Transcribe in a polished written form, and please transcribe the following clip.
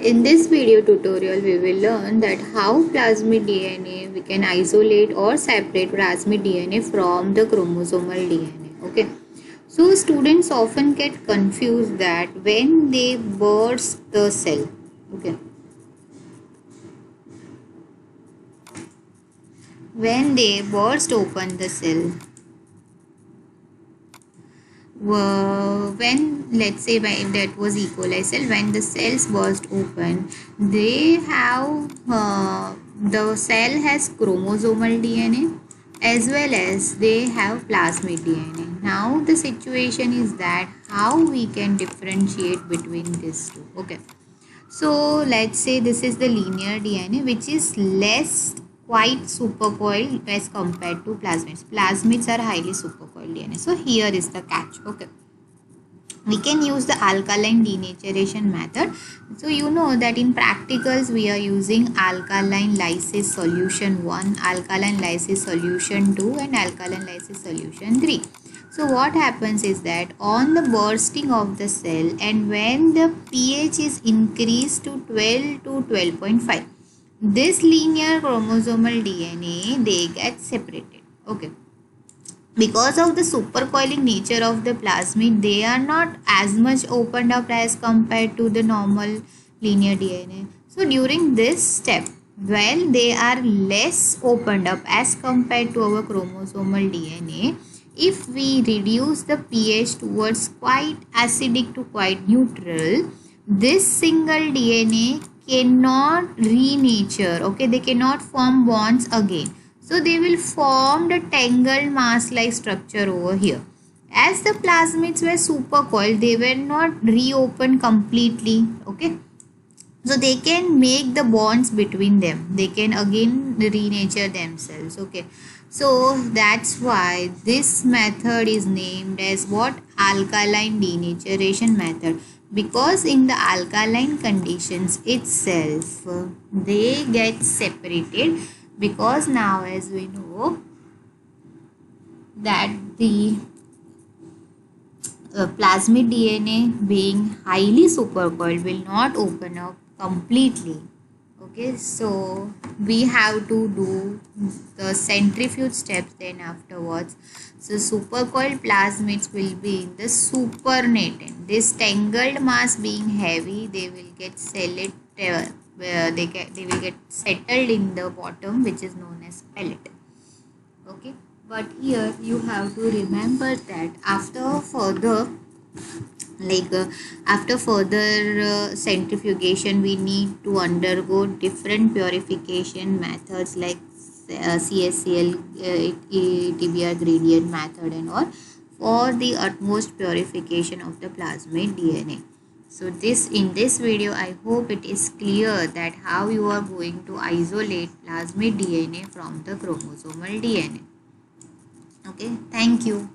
In this video tutorial, we will learn that how plasmid DNA we can isolate or separate plasmid DNA from the chromosomal DNA. Okay. So students often get confused that when they burst the cell. Okay. When they burst open the cell. When let's say if that was E. coli cell, when the cells burst open, they have the cell has chromosomal DNA as well as they have plasmid DNA. Now the situation is that how we can differentiate between these two. Okay, so let's say this is the linear DNA, which is less quite supercoiled as compared to plasmids. Plasmids are highly supercoiled DNA. So here is the catch. Okay, we can use the alkaline denaturation method. So you know that in practicals we are using alkaline lysis solution 1, alkaline lysis solution 2 and alkaline lysis solution 3. So what happens is that on the bursting of the cell and when the pH is increased to 12 to 12.5, this linear chromosomal DNA, they get separated. Okay. Because of the supercoiling nature of the plasmid, they are not as much opened up as compared to the normal linear DNA. So during this step, while they are less opened up as compared to our chromosomal DNA, if we reduce the pH towards quite acidic to quite neutral, this single DNA cannot renature. Okay, they cannot form bonds again. So they will form the tangled mass-like structure over here. As the plasmids were supercoiled, they were not reopened completely. Okay, so they can make the bonds between them. They can again renature themselves. Okay, so that's why this method is named as what? Alkaline denaturation method. Because in the alkaline conditions itself, they get separated. Because now as we know that the plasmid DNA being highly supercoiled will not open up completely. Okay, so we have to do the centrifuge steps then afterwards. So supercoiled plasmids will be in the supernatant. This tangled mass being heavy, they will get they will get settled in the bottom, which is known as pellet. Okay, but here you have to remember that after further centrifugation, we need to undergo different purification methods like CSCL, TBR gradient method and all, for the utmost purification of the plasmid DNA. So in this video, I hope it is clear that how you are going to isolate plasmid DNA from the chromosomal DNA. Okay, thank you.